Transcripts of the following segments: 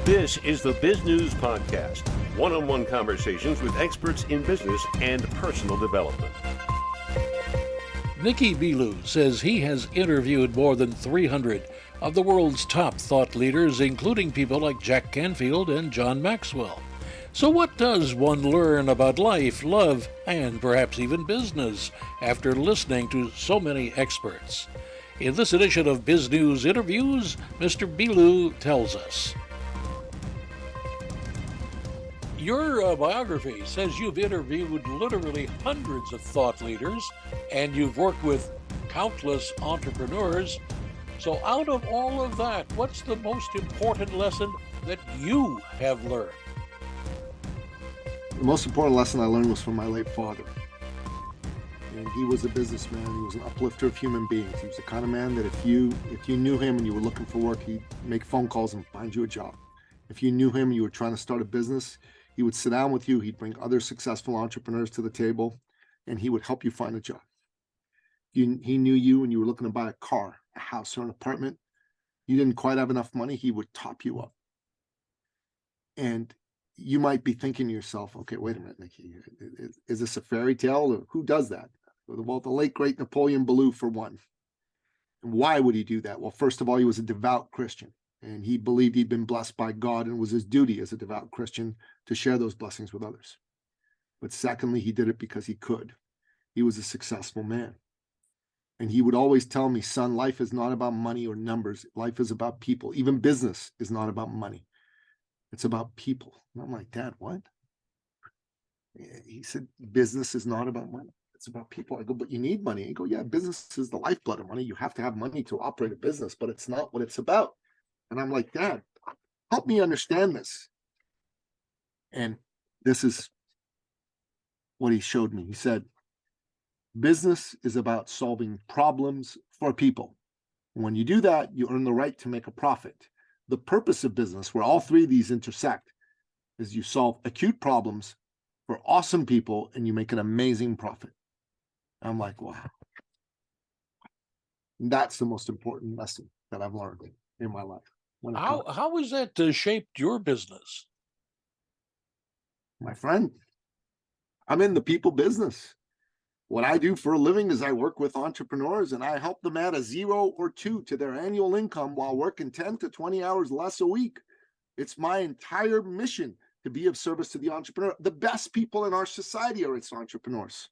This is the Biz News Podcast, one-on-one conversations with experts in business and personal development. Nicky Billou says he has interviewed more than 300 of the world's top thought leaders, including people like Jack Canfield and John Maxwell. So what does one learn about life, love, and perhaps even business after listening to so many experts? In this edition of Biz News Interviews, Mr. Billou tells us. Your biography says you've interviewed literally hundreds of thought leaders and you've worked with countless entrepreneurs. So out of all of that, what's the most important lesson that you have learned? The most important lesson I learned was from my late father. And he was a businessman. He was an uplifter of human beings. He was the kind of man that if you knew him and you were looking for work, he'd make phone calls and find you a job. If you knew him and you were trying to start a business, he would sit down with you, he'd bring other successful entrepreneurs to the table, and he would help you find a job. He knew you and you were looking to buy a car, a house, or an apartment. You didn't quite have enough money, he would top you up. And you might be thinking to yourself, okay, wait a minute, Nicky, is this a fairy tale? Who does that? Well, the late, great Napoleon Billou, for one. And why would he do that? Well, first of all, he was a devout Christian. And he believed he'd been blessed by God, and it was his duty as a devout Christian to share those blessings with others. But secondly, he did it because he could. He was a successful man. And he would always tell me, son, life is not about money or numbers. Life is about people. Even business is not about money. It's about people. And I'm like, Dad, what? He said, business is not about money. It's about people. I go, but you need money. He go, yeah, business is the lifeblood of money. You have to have money to operate a business, but it's not what it's about. And I'm like, Dad, help me understand this. And this is what he showed me. He said, business is about solving problems for people. When you do that, you earn the right to make a profit. The purpose of business, where all three of these intersect, is you solve acute problems for awesome people and you make an amazing profit. I'm like, wow. That's the most important lesson that I've learned in my life. How has that shaped your business? My friend, I'm in the people business. What I do for a living is I work with entrepreneurs and I help them add a 0 or 2 to their annual income while working 10 to 20 hours less a week. It's my entire mission to be of service to the entrepreneur. The best people in our society are its entrepreneurs.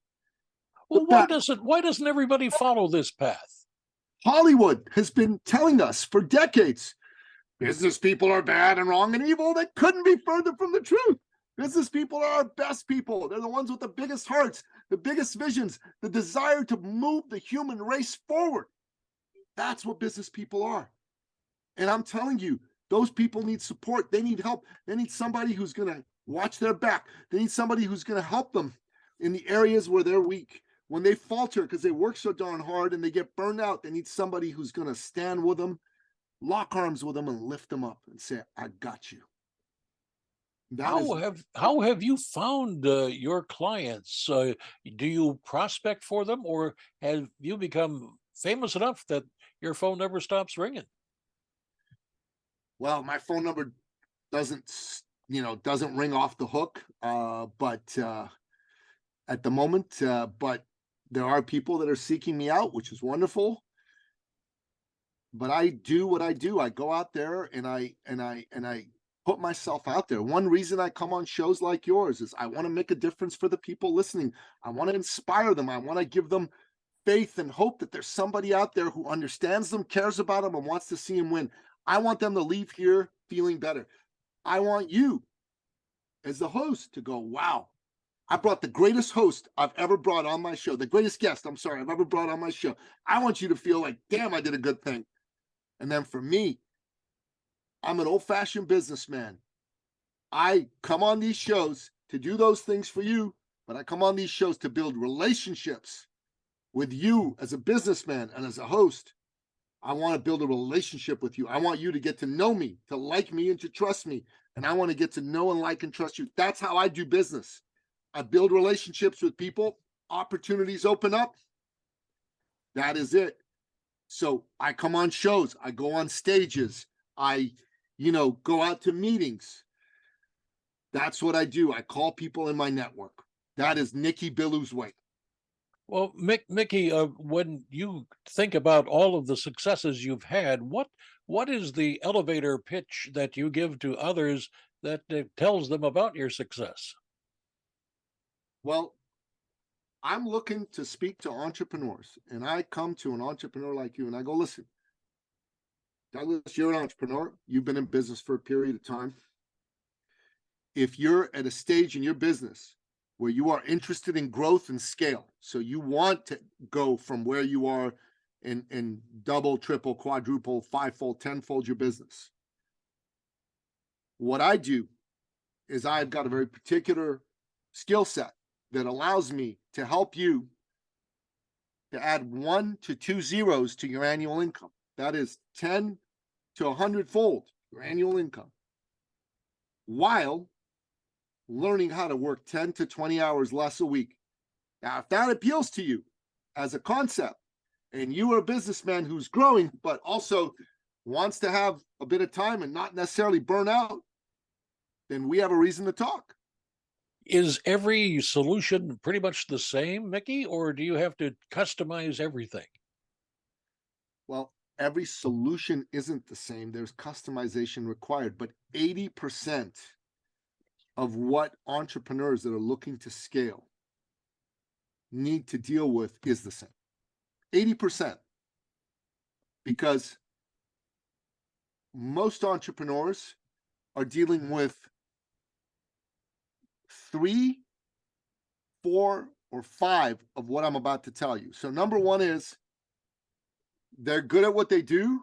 Well, why doesn't everybody follow this path? Hollywood has been telling us for decades, business people are bad and wrong and evil. That couldn't be further from the truth. Business people are our best people. They're the ones with the biggest hearts, the biggest visions, the desire to move the human race forward. That's what business people are. And I'm telling you, those people need support. They need help. They need somebody who's going to watch their back. They need somebody who's going to help them in the areas where they're weak. When they falter because they work so darn hard and they get burned out, they need somebody who's going to stand with them, lock arms with them, and lift them up and say, I got you. How have you found your clients? Do you prospect for them, or have you become famous enough that your phone never stops ringing? Well, my phone number doesn't ring off the hook, but at the moment, but there are people that are seeking me out, which is wonderful. But I do what I do. I go out there and I put myself out there. One reason I come on shows like yours is I want to make a difference for the people listening. I want to inspire them. I want to give them faith and hope that there's somebody out there who understands them, cares about them, and wants to see them win. I want them to leave here feeling better. I want you as the host to go, wow, I brought the greatest host I've ever brought on my show, the greatest guest, I've ever brought on my show. I want you to feel like, damn, I did a good thing. And then for me, I'm an old-fashioned businessman. I come on these shows to do those things for you, but I come on these shows to build relationships with you as a businessman and as a host. I want to build a relationship with you. I want you to get to know me, to like me, and to trust me. And I want to get to know and like and trust you. That's how I do business. I build relationships with people. Opportunities open up. That is it. So I come on shows. I go on stages. I go out to meetings. That's what I do. I call people in my network. That is Nicky Billou's way. Well, Mickey, when you think about all of the successes you've had, what is the elevator pitch that you give to others that tells them about your success? Well, I'm looking to speak to entrepreneurs, and I come to an entrepreneur like you, and I go, listen, Douglas, you're an entrepreneur. You've been in business for a period of time. If you're at a stage in your business where you are interested in growth and scale, so you want to go from where you are and double, triple, quadruple, fivefold, tenfold your business, what I do is I've got a very particular skill set that allows me to help you to add 1 to 2 zeros to your annual income. That is 10 to 100-fold your annual income, while learning how to work 10 to 20 hours less a week. Now, if that appeals to you as a concept, and you are a businessman who's growing, but also wants to have a bit of time and not necessarily burn out, then we have a reason to talk. Is every solution pretty much the same, Mickey, or do you have to customize everything? Well, every solution isn't the same. There's customization required, but 80% of what entrepreneurs that are looking to scale need to deal with is the same. 80%. Because most entrepreneurs are dealing with 3, 4, or 5 of what I'm about to tell you. So number one is they're good at what they do,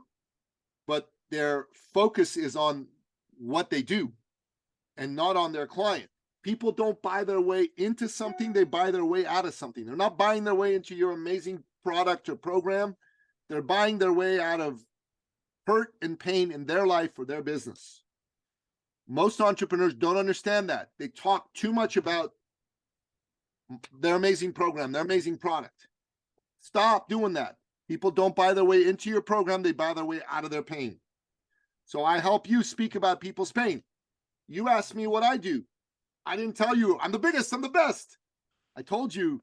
but their focus is on what they do and not on their client. People don't buy their way into something, they buy their way out of something. They're not buying their way into your amazing product or program. They're buying their way out of hurt and pain in their life or their business. Most entrepreneurs don't understand that. They talk too much about their amazing program, their amazing product. Stop doing that. People don't buy their way into your program, they buy their way out of their pain. So I help you speak about people's pain. You asked me what I do. I didn't tell you I'm the biggest, I'm the best. I told you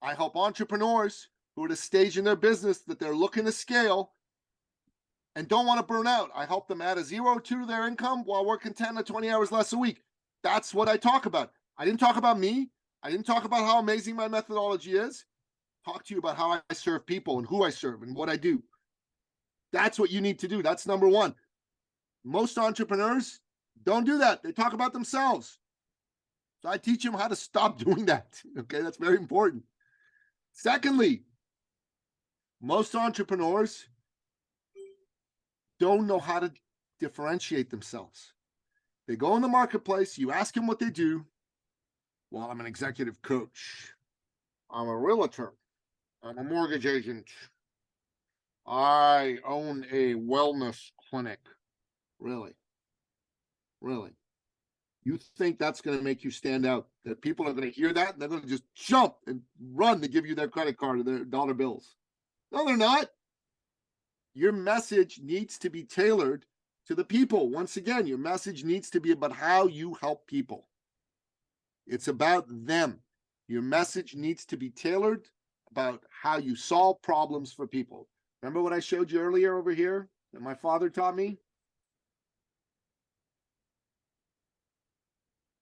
I help entrepreneurs who are at a stage in their business that they're looking to scale and don't want to burn out. I help them add a 0 to their income while working 10 to 20 hours less a week. That's what I talk about. I didn't talk about me. I didn't talk about how amazing my methodology is. Talk to you about how I serve people and who I serve and what I do. That's what you need to do. That's number one. Most entrepreneurs don't do that. They talk about themselves. So I teach them how to stop doing that. Okay, that's very important. Secondly, most entrepreneurs don't know how to differentiate themselves. They go in the marketplace, you ask them what they do. Well, I'm an executive coach. I'm a realtor. I'm a mortgage agent. I own a wellness clinic. Really? Really? You think that's going to make you stand out? That people are going to hear that and they're going to just jump and run to give you their credit card or their dollar bills? No, they're not. Your message needs to be tailored to the people. Once again, your message needs to be about how you help people. It's about them. Your message needs to be tailored about how you solve problems for people. Remember what I showed you earlier over here that my father taught me?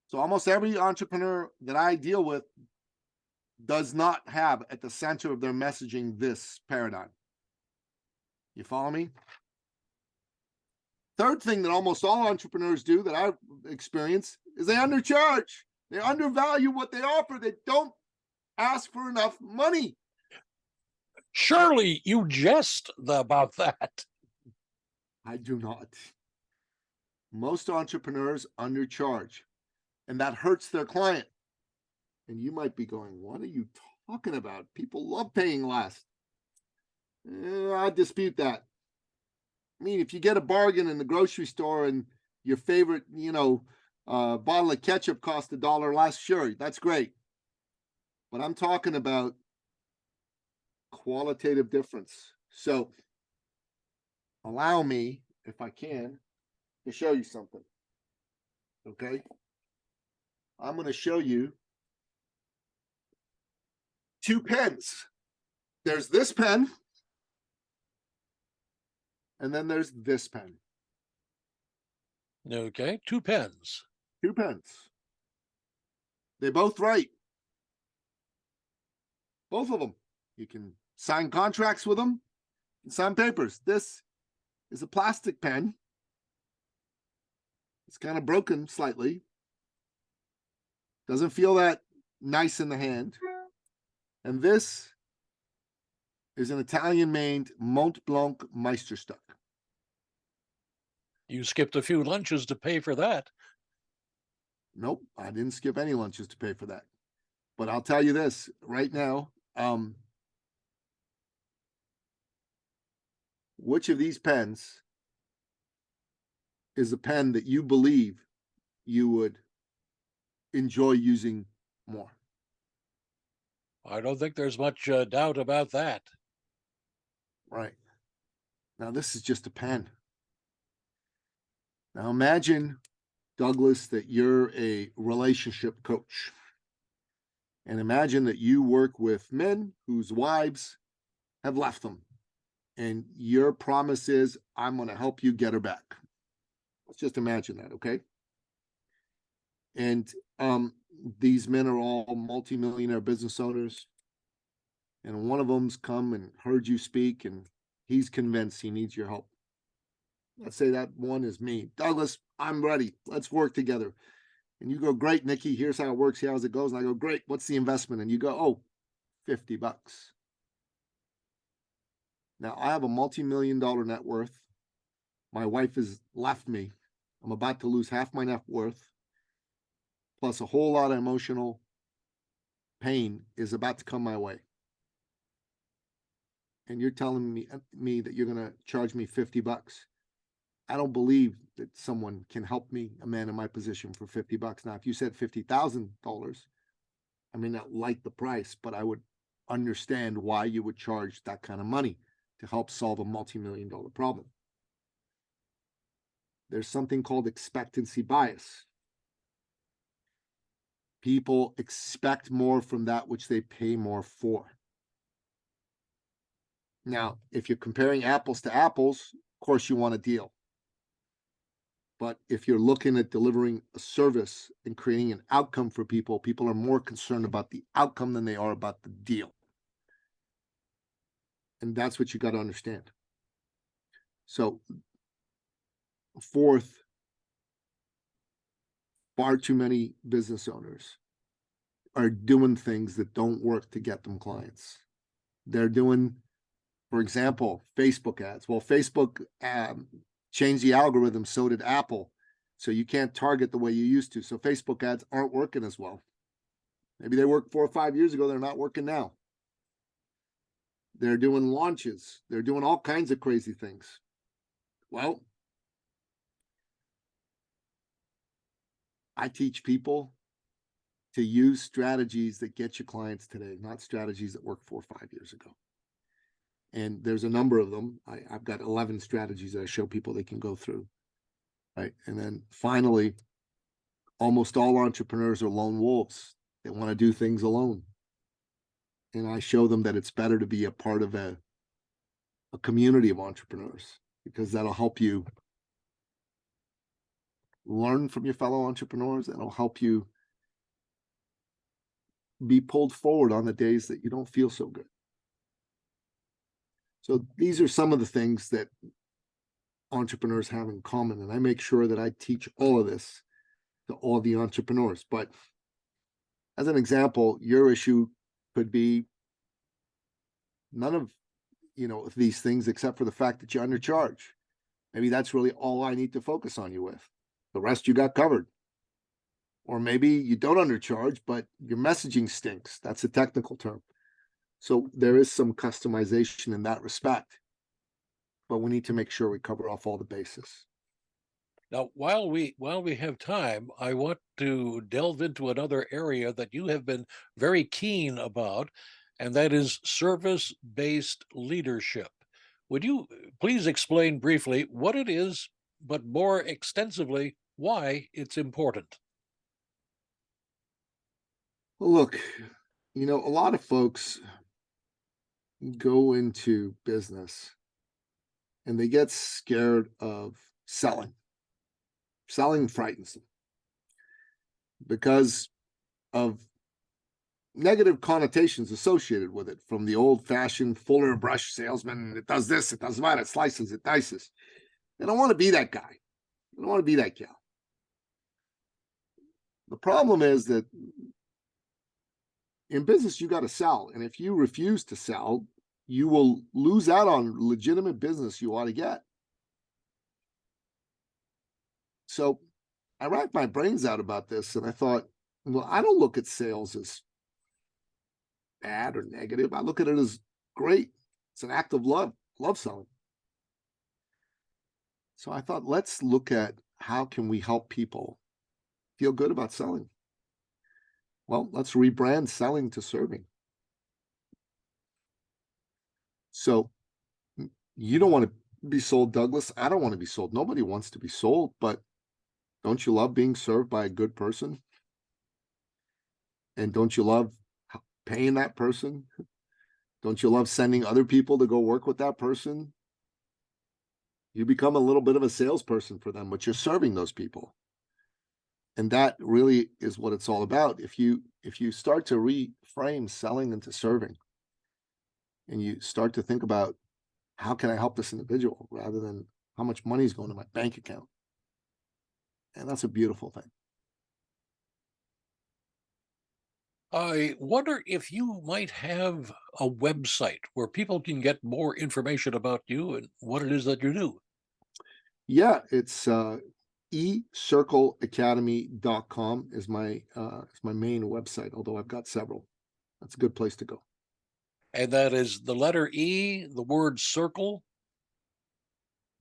So almost every entrepreneur that I deal with does not have at the center of their messaging this paradigm. You follow me? Third thing that almost all entrepreneurs do that I've experienced is they undercharge. They undervalue what they offer. They don't ask for enough money. Surely you jest about that. I do not. Most entrepreneurs undercharge, and that hurts their client. And you might be going, what are you talking about? People love paying less. I dispute that. I mean, if you get a bargain in the grocery store and your favorite, bottle of ketchup costs $1 less, sure, that's great. But I'm talking about qualitative difference. So allow me, if I can, to show you something. Okay? I'm going to show you two pens. There's this pen, and then there's this pen. Okay, two pens. Two pens. They both write. Both of them. You can sign contracts with them, you can sign papers. This is a plastic pen. It's kind of broken slightly. Doesn't feel that nice in the hand. And this is an Italian-made Mont Blanc Meisterstück. You skipped a few lunches to pay for that. Nope, I didn't skip any lunches to pay for that. But I'll tell you this right now. Which of these pens is a pen that you believe you would enjoy using more? I don't think there's much doubt about that. Right. Now, this is just a pen. Now, imagine, Douglas, that you're a relationship coach. And imagine that you work with men whose wives have left them. And your promise is, I'm going to help you get her back. Let's just imagine that, okay? And these men are all multimillionaire business owners. And one of them's come and heard you speak, and he's convinced he needs your help. Let's say that one is me. Douglas, I'm ready. Let's work together. And you go, great, Nicky, here's how it works. Here's how it goes. And I go, great, what's the investment? And you go, oh, $50. Now, I have a multi-million-dollar net worth. My wife has left me. I'm about to lose half my net worth, plus a whole lot of emotional pain is about to come my way. And you're telling me that you're going to charge me $50. I don't believe that someone can help me, a man in my position, for $50. Now, if you said $50,000, I may not like the price, but I would understand why you would charge that kind of money to help solve a multi-million-dollar problem. There's something called expectancy bias. People expect more from that which they pay more for. Now, if you're comparing apples to apples, of course you want a deal. But if you're looking at delivering a service and creating an outcome for people, people are more concerned about the outcome than they are about the deal. And that's what you got to understand. So, fourth, far too many business owners are doing things that don't work to get them clients. They're doing, for example, Facebook ads. Well, Facebook changed the algorithm, so did Apple. So you can't target the way you used to. So Facebook ads aren't working as well. Maybe they worked 4 or 5 years ago. They're not working now. They're doing launches. They're doing all kinds of crazy things. Well, I teach people to use strategies that get you clients today, not strategies that worked 4 or 5 years ago. And there's a number of them. I've got 11 strategies that I show people they can go through. Right. And then finally, almost all entrepreneurs are lone wolves. They want to do things alone. And I show them that it's better to be a part of a community of entrepreneurs, because that'll help you learn from your fellow entrepreneurs. And it'll help you be pulled forward on the days that you don't feel so good. So these are some of the things that entrepreneurs have in common. And I make sure that I teach all of this to all the entrepreneurs. But as an example, your issue could be none of these things except for the fact that you undercharge. Maybe that's really all I need to focus on you with. The rest you got covered. Or maybe you don't undercharge, but your messaging stinks. That's a technical term. So there is some customization in that respect, but we need to make sure we cover off all the bases. Now, while we have time, I want to delve into another area that you have been very keen about, and that is service-based leadership. Would you please explain briefly what it is but more extensively, why it's important. Well, look, a lot of folks go into business and they get scared of selling. Selling frightens them because of negative connotations associated with it from the old-fashioned Fuller brush salesman. It does this, it does that, it slices, it dices. They don't want to be that guy. They don't want to be that gal. The problem is that in business, you got to sell. And if you refuse to sell, you will lose out on legitimate business you ought to get. So I racked my brains out about this and I thought, well, I don't look at sales as bad or negative. I look at it as great. It's an act of love selling. So I thought, let's look at how can we help people feel good about selling. Well, let's rebrand selling to serving. So you don't want to be sold, Douglas. I don't want to be sold. Nobody wants to be sold, but don't you love being served by a good person? And don't you love paying that person? Don't you love sending other people to go work with that person? You become a little bit of a salesperson for them, but you're serving those people. And that really is what it's all about. If you start to reframe selling into serving, and you start to think about how can I help this individual rather than how much money is going to my bank account, and that's a beautiful thing. I wonder if you might have a website where people can get more information about you and what it is that you do. Yeah, it's eCircleacademy.com is my main website, although I've got several. That's a good place to go. And that is the letter E, the word circle.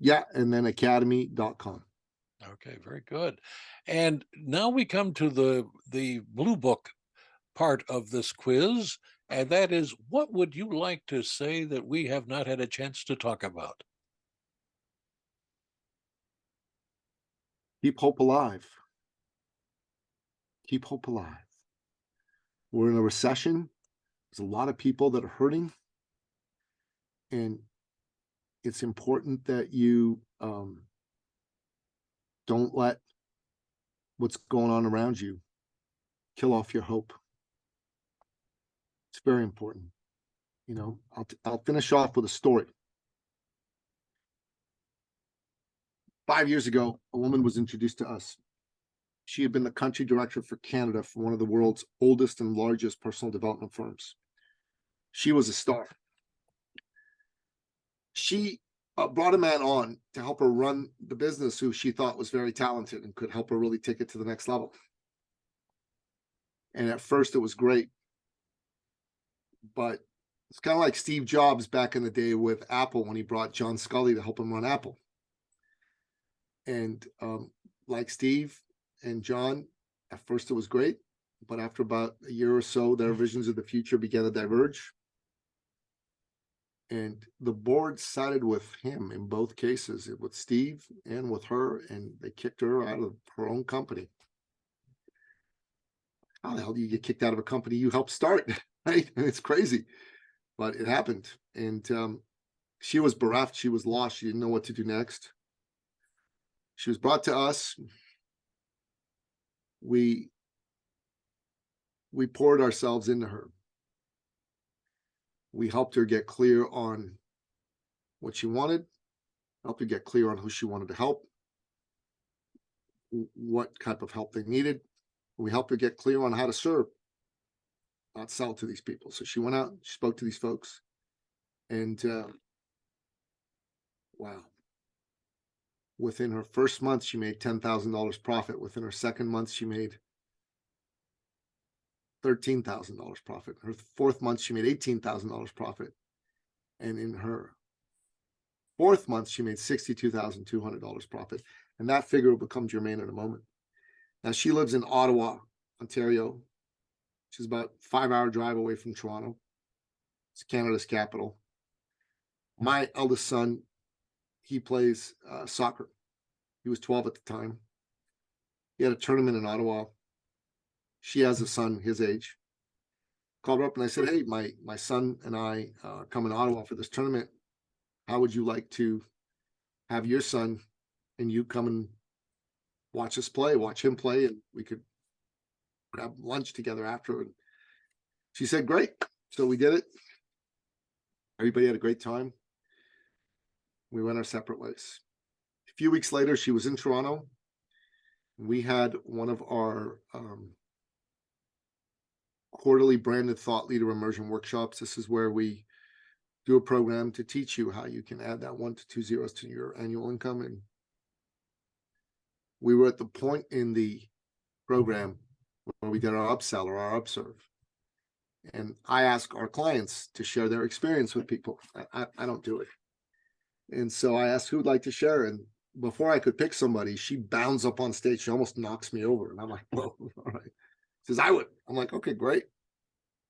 Yeah, and then academy.com. Okay, very good. And now we come to the blue book part of this quiz, and that is, what would you like to say that we have not had a chance to talk about? Keep hope alive. Keep hope alive. We're in a recession. There's a lot of people that are hurting. And it's important that you don't let what's going on around you kill off your hope. It's very important. I'll finish off with a story. 5 years ago, a woman was introduced to us. She had been the country director for Canada for one of the world's oldest and largest personal development firms. She was a star. She brought a man on to help her run the business who she thought was very talented and could help her really take it to the next level. And at first it was great, but it's kind of like Steve Jobs back in the day with Apple when he brought John Scully to help him run Apple. And like Steve and John, at first it was great, but after about a year or so, their visions of the future began to diverge. And the board sided with him in both cases, with Steve and with her, and they kicked her out of her own company. How the hell do you get kicked out of a company you helped start? Right? And it's crazy, but it happened. And she was bereft. She was lost. She didn't know what to do next. She was brought to us. We poured ourselves into her. We helped her get clear on what she wanted, helped her get clear on who she wanted to help, what type of help they needed. We helped her get clear on how to serve, not sell to these people. So she went out, she spoke to these folks, and wow. Within her first month, she made $10,000 profit. Within her second month, she made $13,000 profit. Her fourth month, she made $18,000 profit. And in her fourth month, she made $62,200 profit. And that figure will become germane in a moment. Now, she lives in Ottawa, Ontario. She's about a 5-hour drive away from Toronto. It's Canada's capital. My eldest son, he plays soccer. He was 12 at the time. He had a tournament in Ottawa. She has a son his age. Called her up and I said, hey, my son and I come in Ottawa for this tournament. How would you like to have your son and you come and watch him play, and we could grab lunch together after? And she said, great. So we did it. Everybody had a great time. We went our separate ways. A few weeks later, she was in Toronto. We had one of our quarterly branded thought leader immersion workshops. This is where we do a program to teach you how you can add that 1 to 2 zeros to your annual income. And we were at the point in the program where we did our upsell or our upserve. And I ask our clients to share their experience with people. I don't do it. And so I asked who would like to share. And before I could pick somebody, she bounds up on stage. She almost knocks me over. And I'm like, whoa, all right. She says, I would. I'm like, okay, great.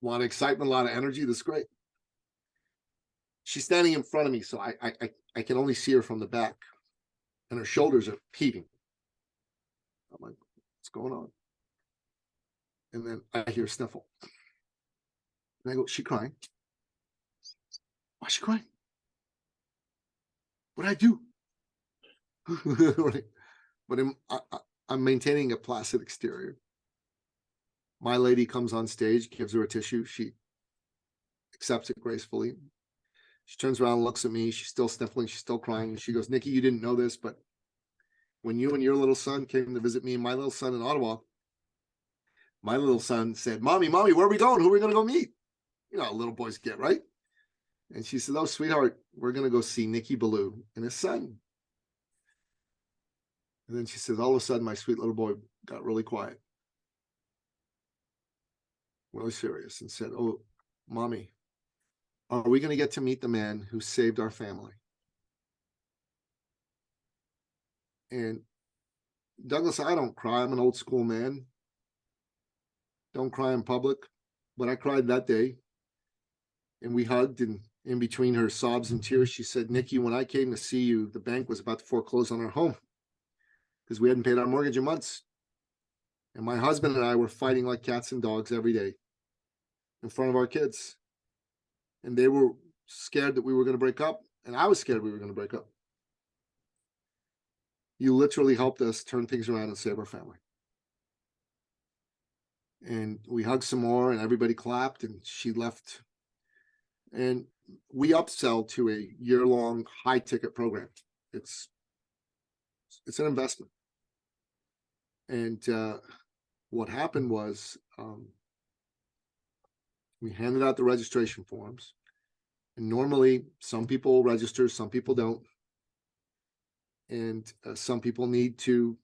A lot of excitement, a lot of energy. This is great. She's standing in front of me, so I can only see her from the back. And her shoulders are heaving. I'm like, what's going on? And then I hear a sniffle. And I go, is she crying? Why is she crying? What did I do? But I'm maintaining a placid exterior. My lady comes on stage, gives her a tissue. She accepts it gracefully. She turns around and looks at me. She's still sniffling. She's still crying. And she goes, Nicky, you didn't know this, but when you and your little son came to visit me and my little son in Ottawa, my little son said, Mommy, where are we going? Who are we going to go meet? You know how little boys get, right? And she said, oh, sweetheart, we're going to go see Nicky Billou and his son. And then she says, all of a sudden, my sweet little boy got really quiet, really serious, and said, oh, Mommy, are we going to get to meet the man who saved our family? And Douglas, I don't cry. I'm an old school man. Don't cry in public. But I cried that day. And we hugged, and in between her sobs and tears, she said, Nicky, when I came to see you, the bank was about to foreclose on our home because we hadn't paid our mortgage in months. And my husband and I were fighting like cats and dogs every day in front of our kids. And they were scared that we were going to break up. And I was scared we were going to break up. You literally helped us turn things around and save our family. And we hugged some more, and everybody clapped, and she left. And we upsell to a year-long high-ticket program. It's an investment. And what happened was we handed out the registration forms. And normally, some people register, some people don't. And some people need to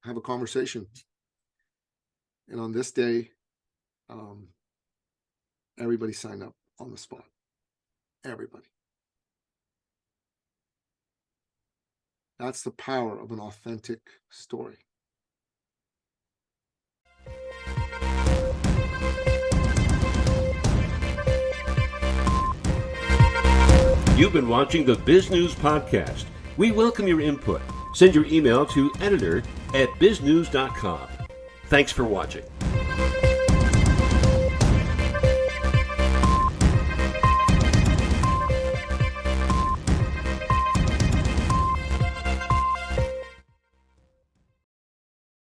have a conversation. And on this day, everybody signed up on the spot. Everybody. That's the power of an authentic story. You've been watching the Bizgnus Podcast. We welcome your input. Send your email to editor@biznews.com. Thanks for watching.